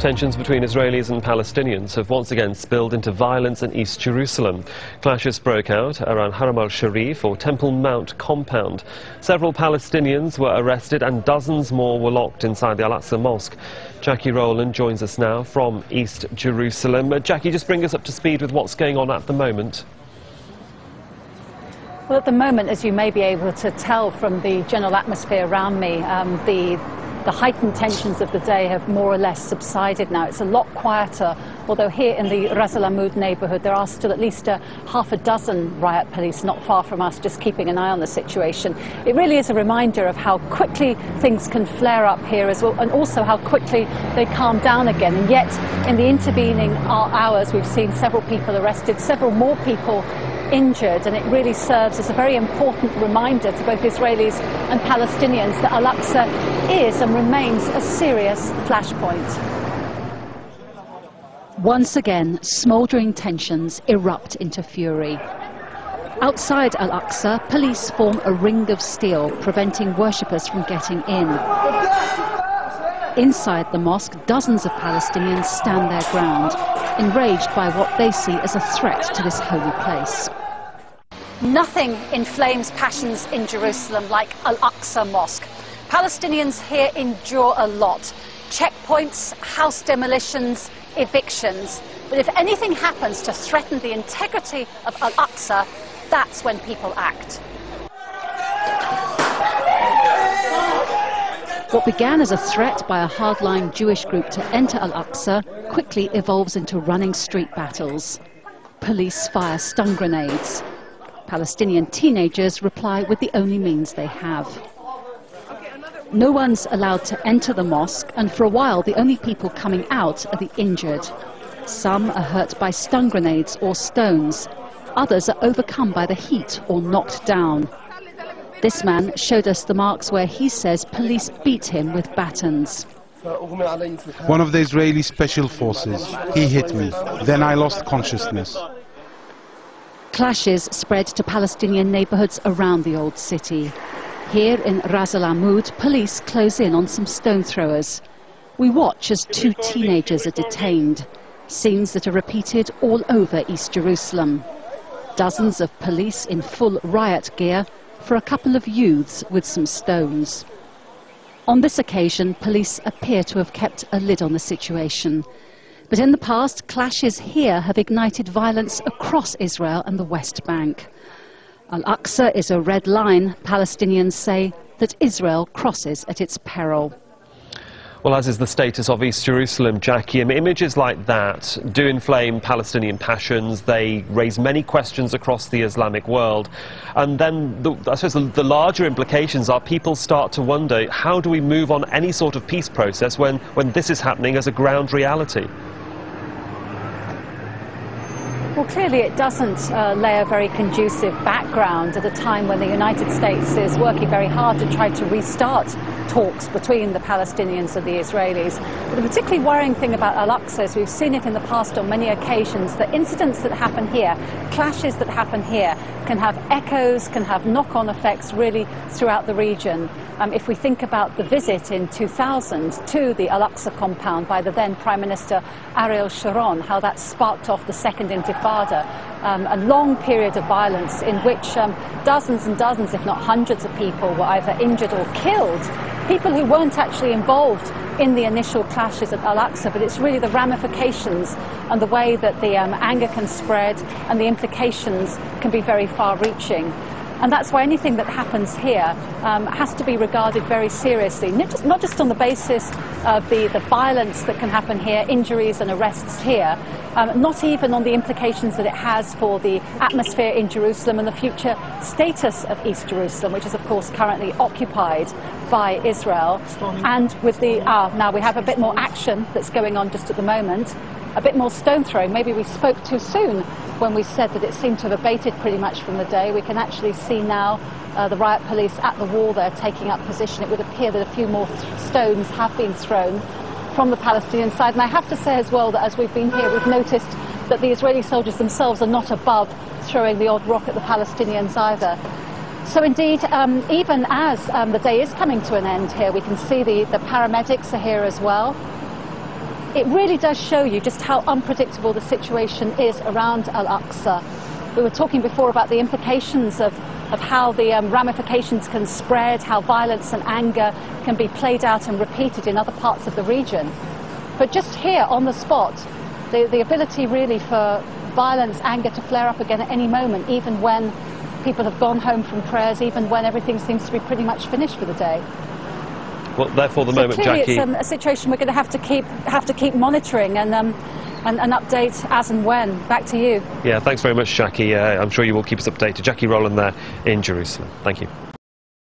Tensions between Israelis and Palestinians have once again spilled into violence in East Jerusalem. Clashes broke out around Haremü'ş Şerif, or Temple Mount compound. Several Palestinians were arrested and dozens more were locked inside the Al-Aqsa Mosque. Jackie Rowland joins us now from East Jerusalem. Jackie, just bring us up to speed with what's going on at the moment. Well, at the moment, as you may be able to tell from the general atmosphere around me, the heightened tensions of the day have more or less subsided now. It's a lot quieter, although here in the Ras Al Amoud neighbourhood there are still at least half a dozen riot police not far from us, just keeping an eye on the situation. It really is a reminder of how quickly things can flare up here as well, and also how quickly they calm down again. And yet, in the intervening hours, we've seen several people arrested, several more people injured, and it really serves as a very important reminder to both Israelis and Palestinians that Al-Aqsa is and remains a serious flashpoint. Once again, smouldering tensions erupt into fury. Outside Al-Aqsa, police form a ring of steel, preventing worshippers from getting in. Inside the mosque, dozens of Palestinians stand their ground, enraged by what they see as a threat to this holy place. Nothing inflames passions in Jerusalem like Al-Aqsa Mosque. Palestinians here endure a lot. Checkpoints, house demolitions, evictions. But if anything happens to threaten the integrity of Al-Aqsa, that's when people act. What began as a threat by a hardline Jewish group to enter Al-Aqsa quickly evolves into running street battles. Police fire stun grenades. Palestinian teenagers reply with the only means they have. No one's allowed to enter the mosque, and for a while the only people coming out are the injured. Some are hurt by stun grenades or stones. Others are overcome by the heat or knocked down. This man showed us the marks where he says police beat him with batons. One of the Israeli special forces. He hit me. Then I lost consciousness. Clashes spread to Palestinian neighbourhoods around the old city. Here in Ras Al Amoud, police close in on some stone throwers. We watch as two teenagers are detained. Scenes that are repeated all over East Jerusalem. Dozens of police in full riot gear for a couple of youths with some stones. On this occasion, police appear to have kept a lid on the situation. But in the past, clashes here have ignited violence across Israel and the West Bank. Al-Aqsa is a red line, Palestinians say, that Israel crosses at its peril. Well, as is the status of East Jerusalem, Jackie, images like that do inflame Palestinian passions. They raise many questions across the Islamic world. And then, I suppose, the larger implications are people start to wonder, how do we move on any sort of peace process when this is happening as a ground reality? Well, clearly it doesn't lay a very conducive background at a time when the United States is working very hard to try to restart talks between the Palestinians and the Israelis. But the particularly worrying thing about Al-Aqsa is we've seen it in the past on many occasions that incidents that happen here, clashes that happen here, can have echoes, can have knock-on effects really throughout the region. If we think about the visit in 2000 to the Al-Aqsa compound by the then Prime Minister Ariel Sharon, how that sparked off the Second Intifada, a long period of violence in which dozens and dozens, if not hundreds of people were either injured or killed. People who weren't actually involved in the initial clashes at Al-Aqsa, but it's really the ramifications and the way that the anger can spread and the implications can be very far-reaching. And that's why anything that happens here has to be regarded very seriously, not just on the basis of the violence that can happen here, injuries and arrests here, not even on the implications that it has for the atmosphere in Jerusalem and the future status of East Jerusalem, which is of course currently occupied by Israel. And with the, now we have a bit more action that's going on just at the moment, a bit more stone throwing. Maybe we spoke too soon when we said that it seemed to have abated pretty much from the day. We can actually see now the riot police at the wall there taking up position. It would appear that a few more stones have been thrown from the Palestinian side. And I have to say as well that as we've been here, we've noticed that the Israeli soldiers themselves are not above throwing the odd rock at the Palestinians either. So indeed, even as the day is coming to an end here, we can see the paramedics are here as well. it really does show you just how unpredictable the situation is around Al-Aqsa. We were talking before about the implications of how the ramifications can spread, how violence and anger can be played out and repeated in other parts of the region. But just here on the spot, the ability really for violence, anger to flare up again at any moment, even when people have gone home from prayers, even when everything seems to be pretty much finished for the day. Well, therefore, the so moment, clearly Jackie, it's a situation we're going to have to keep monitoring and update as and when. Back to you. Yeah, thanks very much, Jackie. I'm sure you will keep us updated. Jackie Rowland there in Jerusalem. Thank you.